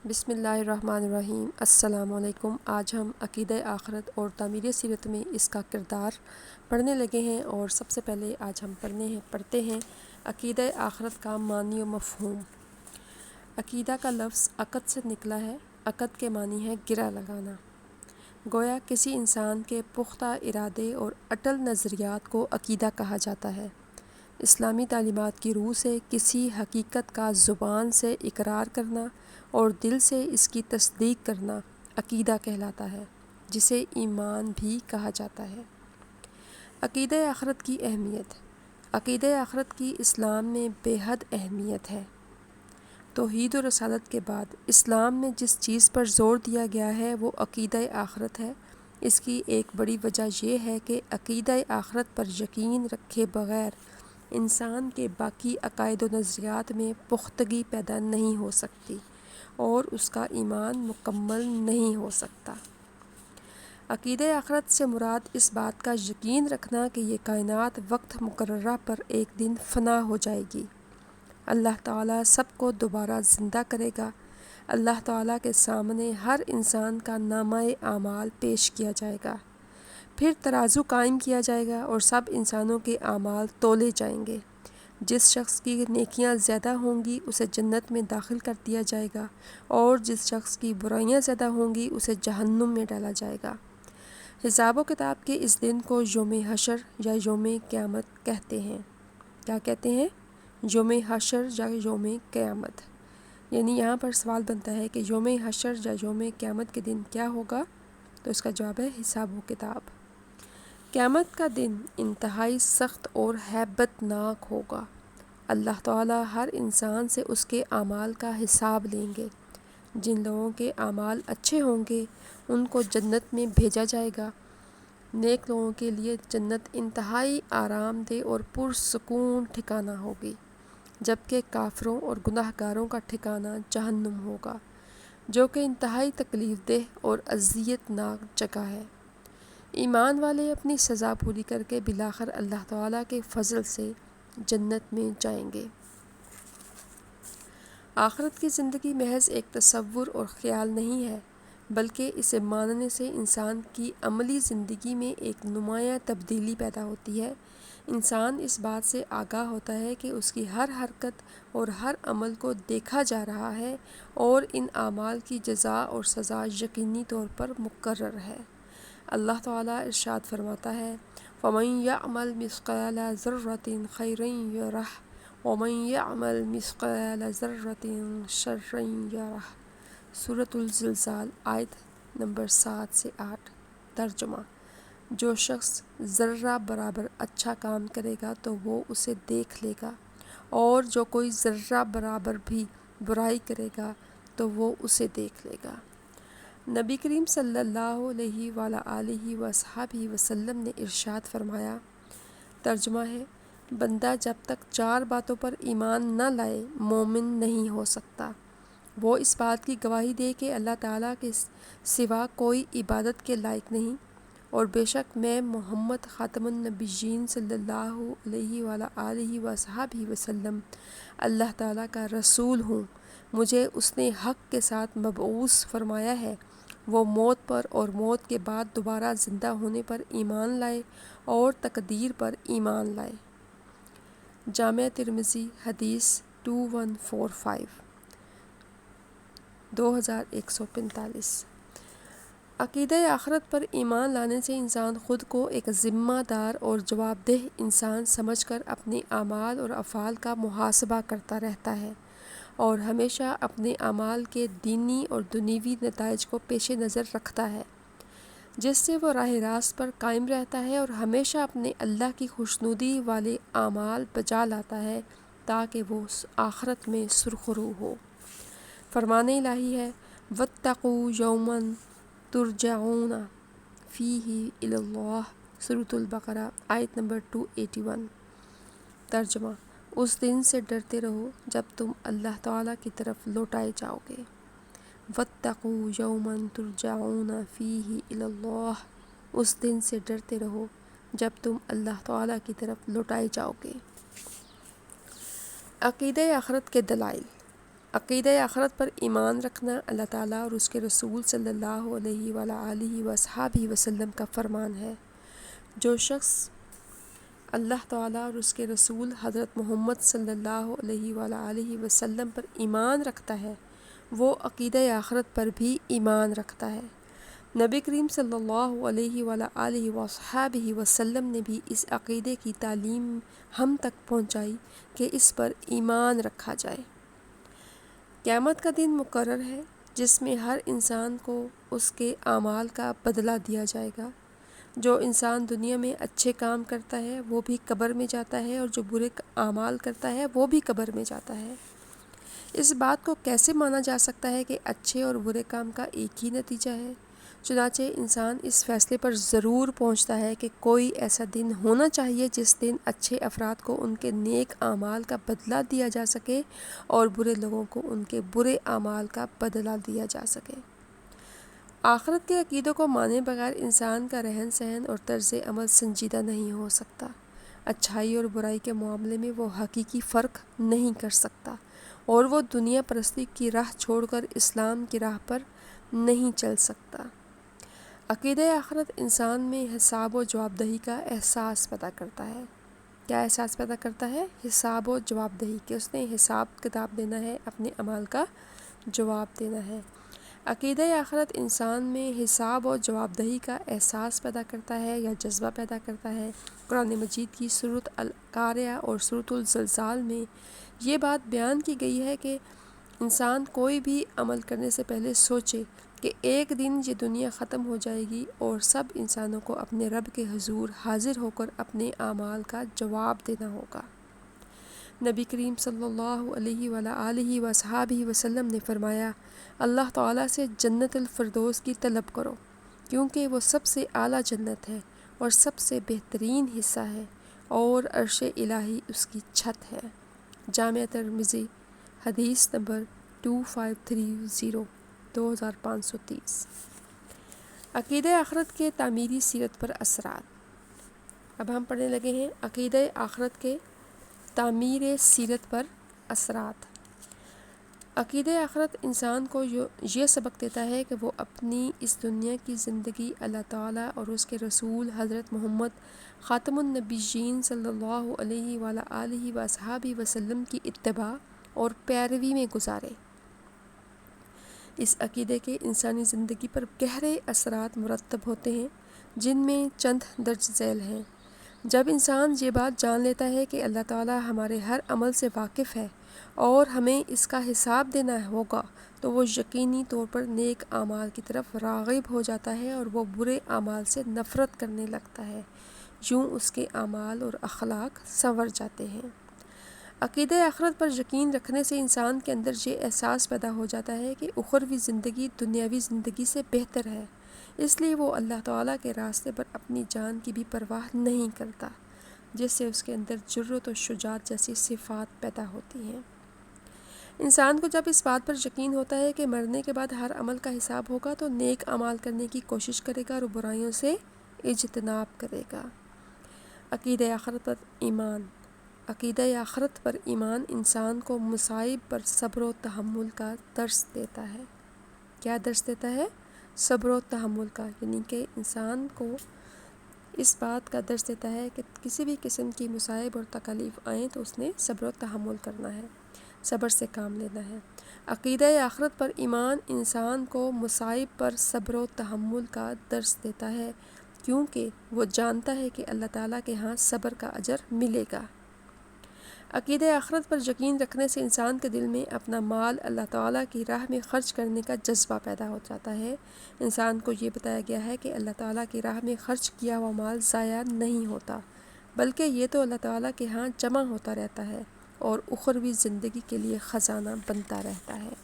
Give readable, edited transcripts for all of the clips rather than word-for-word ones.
بسم اللہ الرحمن الرحیم۔ السلام علیکم۔ آج ہم عقیدہ آخرت اور تعمیر سیرت میں اس کا کردار پڑھنے لگے ہیں، اور سب سے پہلے آج ہم پڑھتے ہیں عقیدہ آخرت کا معنی و مفہوم۔ عقیدہ کا لفظ عقد سے نکلا ہے۔ عقد کے معنی ہے گرہ لگانا۔ گویا کسی انسان کے پختہ ارادے اور اٹل نظریات کو عقیدہ کہا جاتا ہے۔ اسلامی تعلیمات کی روح سے کسی حقیقت کا زبان سے اقرار کرنا اور دل سے اس کی تصدیق کرنا عقیدہ کہلاتا ہے، جسے ایمان بھی کہا جاتا ہے۔ عقیدہ آخرت کی اہمیت۔ عقیدہ آخرت کی اسلام میں بے حد اہمیت ہے۔ توحید و رسالت کے بعد اسلام میں جس چیز پر زور دیا گیا ہے وہ عقیدہ آخرت ہے۔ اس کی ایک بڑی وجہ یہ ہے کہ عقیدہ آخرت پر یقین رکھے بغیر انسان کے باقی عقائد و نظریات میں پختگی پیدا نہیں ہو سکتی اور اس کا ایمان مکمل نہیں ہو سکتا۔ عقیدہ آخرت سے مراد اس بات کا یقین رکھنا کہ یہ کائنات وقت مقررہ پر ایک دن فنا ہو جائے گی۔ اللہ تعالیٰ سب کو دوبارہ زندہ کرے گا۔ اللہ تعالیٰ کے سامنے ہر انسان کا نامہ اعمال پیش کیا جائے گا۔ پھر ترازو قائم کیا جائے گا اور سب انسانوں کے اعمال تولے جائیں گے۔ جس شخص کی نیکیاں زیادہ ہوں گی اسے جنت میں داخل کر دیا جائے گا، اور جس شخص کی برائیاں زیادہ ہوں گی اسے جہنم میں ڈالا جائے گا۔ حساب و کتاب کے اس دن کو یوم حشر یا یوم قیامت کہتے ہیں۔ کیا کہتے ہیں؟ یوم حشر یا یوم قیامت۔ یعنی یہاں پر سوال بنتا ہے کہ یوم حشر یا یوم قیامت کے دن کیا ہوگا؟ تو اس کا جواب ہے حساب و کتاب۔ قیامت کا دن انتہائی سخت اور ہیبت ناک ہوگا۔ اللہ تعالیٰ ہر انسان سے اس کے اعمال کا حساب لیں گے۔ جن لوگوں کے اعمال اچھے ہوں گے ان کو جنت میں بھیجا جائے گا۔ نیک لوگوں کے لیے جنت انتہائی آرام دہ اور پرسکون ٹھکانہ ہوگی، جبکہ کافروں اور گناہ گاروں کا ٹھکانہ جہنم ہوگا، جو کہ انتہائی تکلیف دہ اور اذیت ناک جگہ ہے۔ ایمان والے اپنی سزا پوری کر کے بالآخر اللہ تعالیٰ کے فضل سے جنت میں جائیں گے۔ آخرت کی زندگی محض ایک تصور اور خیال نہیں ہے، بلکہ اسے ماننے سے انسان کی عملی زندگی میں ایک نمایاں تبدیلی پیدا ہوتی ہے۔ انسان اس بات سے آگاہ ہوتا ہے کہ اس کی ہر حرکت اور ہر عمل کو دیکھا جا رہا ہے، اور ان اعمال کی جزا اور سزا یقینی طور پر مقرر ہے۔ اللہ تعالیٰ ارشاد فرماتا ہے، فَمَن يَعْمَلْ مِثْقَالَ ذَرَّةٍ خَيْرًا يَرَهُ وَمَن يَعْمَلْ مِثْقَالَ ذَرَّةٍ شَرًّا يَرَهُ۔ سورۃ الزلزال آیت نمبر 7 سے 8۔ ترجمہ: جو شخص ذرہ برابر اچھا کام کرے گا تو وہ اسے دیکھ لے گا، اور جو کوئی ذرہ برابر بھی برائی کرے گا تو وہ اسے دیکھ لے گا۔ نبی کریم صلی اللہ علیہ وآلہ وصحبہ وسلم نے ارشاد فرمایا، ترجمہ ہے: بندہ جب تک 4 باتوں پر ایمان نہ لائے مومن نہیں ہو سکتا۔ وہ اس بات کی گواہی دے کہ اللہ تعالیٰ کے سوا کوئی عبادت کے لائق نہیں، اور بے شک میں محمد خاتم النبیین صلی اللہ علیہ وآلہ وصحبہ وسلم اللہ تعالیٰ کا رسول ہوں۔ مجھے اس نے حق کے ساتھ مبعوث فرمایا ہے۔ وہ موت پر اور موت کے بعد دوبارہ زندہ ہونے پر ایمان لائے اور تقدیر پر ایمان لائے۔ جامع ترمذی حدیث 2145 2145۔ عقیدہ آخرت پر ایمان لانے سے انسان خود کو ایک ذمہ دار اور جواب دہ انسان سمجھ کر اپنے اعمال اور افعال کا محاسبہ کرتا رہتا ہے، اور ہمیشہ اپنے اعمال کے دینی اور دنیوی نتائج کو پیش نظر رکھتا ہے، جس سے وہ راہ راست پر قائم رہتا ہے اور ہمیشہ اپنے اللہ کی خوشنودی والے اعمال بجا لاتا ہے تاکہ وہ آخرت میں سرخرو ہو۔ فرمان الہی ہے، وَاتَّقُوا يَوْمًا تُرْجَعُونَ فِيهِ إِلَى اللَّهِ۔ سورۃ البقرہ آیت نمبر 281۔ ترجمہ: اس دن سے ڈرتے رہو جب تم اللہ تعالیٰ کی طرف لوٹائے جاؤ گے۔ وَاتَّقُوا يَوْمًا تُرْجَعُونَ فِيهِ إِلَى اللَّهِ۔ اس دن سے ڈرتے رہو جب تم اللہ تعالیٰ کی طرف لوٹائے جاؤ گے۔ عقیدہ آخرت کے دلائل۔ عقیدہ آخرت پر ایمان رکھنا اللہ تعالیٰ اور اس کے رسول صلی اللہ علیہ وآلہ وصحبہ وسلم کا فرمان ہے۔ جو شخص اللہ تعالیٰ اور اس کے رسول حضرت محمد صلی اللہ علیہ وآلہ وسلم پر ایمان رکھتا ہے وہ عقیدہ آخرت پر بھی ایمان رکھتا ہے۔ نبی کریم صلی اللہ علیہ وآلہ وصحبہ وسلم نے بھی اس عقیدے کی تعلیم ہم تک پہنچائی کہ اس پر ایمان رکھا جائے۔ قیامت کا دن مقرر ہے جس میں ہر انسان کو اس کے اعمال کا بدلہ دیا جائے گا۔ جو انسان دنیا میں اچھے کام کرتا ہے وہ بھی قبر میں جاتا ہے اور جو برے اعمال کرتا ہے وہ بھی قبر میں جاتا ہے۔ اس بات کو کیسے مانا جا سکتا ہے کہ اچھے اور برے کام کا ایک ہی نتیجہ ہے؟ چنانچہ انسان اس فیصلے پر ضرور پہنچتا ہے کہ کوئی ایسا دن ہونا چاہیے جس دن اچھے افراد کو ان کے نیک اعمال کا بدلہ دیا جا سکے اور برے لوگوں کو ان کے برے اعمال کا بدلہ دیا جا سکے۔ آخرت کے عقیدوں کو مانے بغیر انسان کا رہن سہن اور طرز عمل سنجیدہ نہیں ہو سکتا۔ اچھائی اور برائی کے معاملے میں وہ حقیقی فرق نہیں کر سکتا اور وہ دنیا پرستی کی راہ چھوڑ کر اسلام کی راہ پر نہیں چل سکتا۔ عقیدہ آخرت انسان میں حساب و جواب دہی کا احساس پیدا کرتا ہے۔ کیا احساس پیدا کرتا ہے؟ حساب و جواب دہی، کہ اس نے حساب کتاب دینا ہے، اپنے اعمال کا جواب دینا ہے۔ عقیدہ آخرت انسان میں حساب و جواب دہی کا احساس پیدا کرتا ہے یا جذبہ پیدا کرتا ہے۔ قرآن مجید کی سورۃ القاریہ اور سورۃ الزلزال میں یہ بات بیان کی گئی ہے کہ انسان کوئی بھی عمل کرنے سے پہلے سوچے کہ ایک دن یہ دنیا ختم ہو جائے گی اور سب انسانوں کو اپنے رب کے حضور حاضر ہو کر اپنے اعمال کا جواب دینا ہوگا۔ نبی کریم صلی اللہ علیہ وآلہ وصحبہ وسلم نے فرمایا، اللہ تعالیٰ سے جنت الفردوس کی طلب کرو کیونکہ وہ سب سے اعلیٰ جنت ہے اور سب سے بہترین حصہ ہے اور عرش الہی اس کی چھت ہے۔ جامع ترمذی حدیث نمبر 2530 2530۔ عقیدہ آخرت کے تعمیری سیرت پر اثرات۔ اب ہم پڑھنے لگے ہیں عقیدہ آخرت کے تعمیر سیرت پر اثرات۔ عقیدہ آخرت انسان کو یہ سبق دیتا ہے کہ وہ اپنی اس دنیا کی زندگی اللہ تعالیٰ اور اس کے رسول حضرت محمد خاتم النبیین صلی اللہ علیہ وآلہ وصحبہ وسلم کی اتباع اور پیروی میں گزارے۔ اس عقیدے کے انسانی زندگی پر گہرے اثرات مرتب ہوتے ہیں جن میں چند درج ذیل ہیں۔ جب انسان یہ بات جان لیتا ہے کہ اللہ تعالیٰ ہمارے ہر عمل سے واقف ہے اور ہمیں اس کا حساب دینا ہوگا تو وہ یقینی طور پر نیک اعمال کی طرف راغب ہو جاتا ہے اور وہ برے اعمال سے نفرت کرنے لگتا ہے۔ یوں اس کے اعمال اور اخلاق سنور جاتے ہیں۔ عقیدہ آخرت پر یقین رکھنے سے انسان کے اندر یہ احساس پیدا ہو جاتا ہے کہ اخروی زندگی دنیاوی زندگی سے بہتر ہے، اس لیے وہ اللہ تعالیٰ کے راستے پر اپنی جان کی بھی پرواہ نہیں کرتا، جس سے اس کے اندر جرأت و شجاعت جیسی صفات پیدا ہوتی ہیں۔ انسان کو جب اس بات پر یقین ہوتا ہے کہ مرنے کے بعد ہر عمل کا حساب ہوگا تو نیک اعمال کرنے کی کوشش کرے گا اور برائیوں سے اجتناب کرے گا۔ عقیدہ آخرت پر ایمان۔ عقیدہ آخرت پر ایمان انسان کو مصائب پر صبر و تحمل کا درس دیتا ہے۔ کیا درس دیتا ہے؟ صبر و تحمل کا، یعنی کہ انسان کو اس بات کا درس دیتا ہے کہ کسی بھی قسم کی مصائب اور تکالیف آئیں تو اس نے صبر و تحمل کرنا ہے، صبر سے کام لینا ہے۔ عقیدہ آخرت پر ایمان انسان کو مصائب پر صبر و تحمل کا درس دیتا ہے کیونکہ وہ جانتا ہے کہ اللہ تعالیٰ کے ہاں صبر کا اجر ملے گا۔ عقیدہ آخرت پر یقین رکھنے سے انسان کے دل میں اپنا مال اللہ تعالیٰ کی راہ میں خرچ کرنے کا جذبہ پیدا ہو جاتا ہے۔ انسان کو یہ بتایا گیا ہے کہ اللہ تعالیٰ کی راہ میں خرچ کیا ہوا مال ضائع نہیں ہوتا، بلکہ یہ تو اللہ تعالیٰ کے ہاں جمع ہوتا رہتا ہے اور اخروی زندگی کے لیے خزانہ بنتا رہتا ہے۔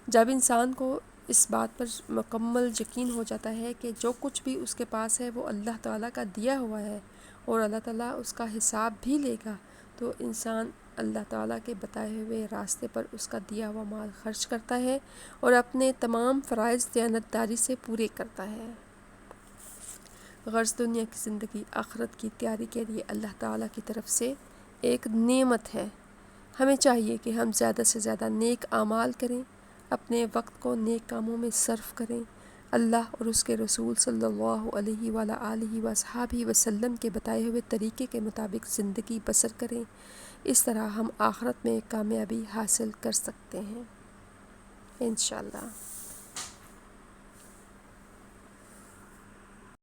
جب انسان کو اس بات پر مکمل یقین ہو جاتا ہے کہ جو کچھ بھی اس کے پاس ہے وہ اللہ تعالیٰ کا دیا ہوا ہے اور اللہ تعالیٰ اس کا حساب بھی لے گا، تو انسان اللہ تعالیٰ کے بتائے ہوئے راستے پر اس کا دیا ہوا مال خرچ کرتا ہے اور اپنے تمام فرائض دیانتداری سے پورے کرتا ہے۔ غرض دنیا کی زندگی آخرت کی تیاری کے لیے اللہ تعالیٰ کی طرف سے ایک نعمت ہے، ہمیں چاہیے کہ ہم زیادہ سے زیادہ نیک اعمال کریں، اپنے وقت کو نیک کاموں میں صرف کریں، اللہ اور اس کے رسول صلی اللہ علیہ وآلہ وصحبہ وسلم کے بتائے ہوئے طریقے کے مطابق زندگی بسر کریں۔ اس طرح ہم آخرت میں کامیابی حاصل کر سکتے ہیں انشاءاللہ۔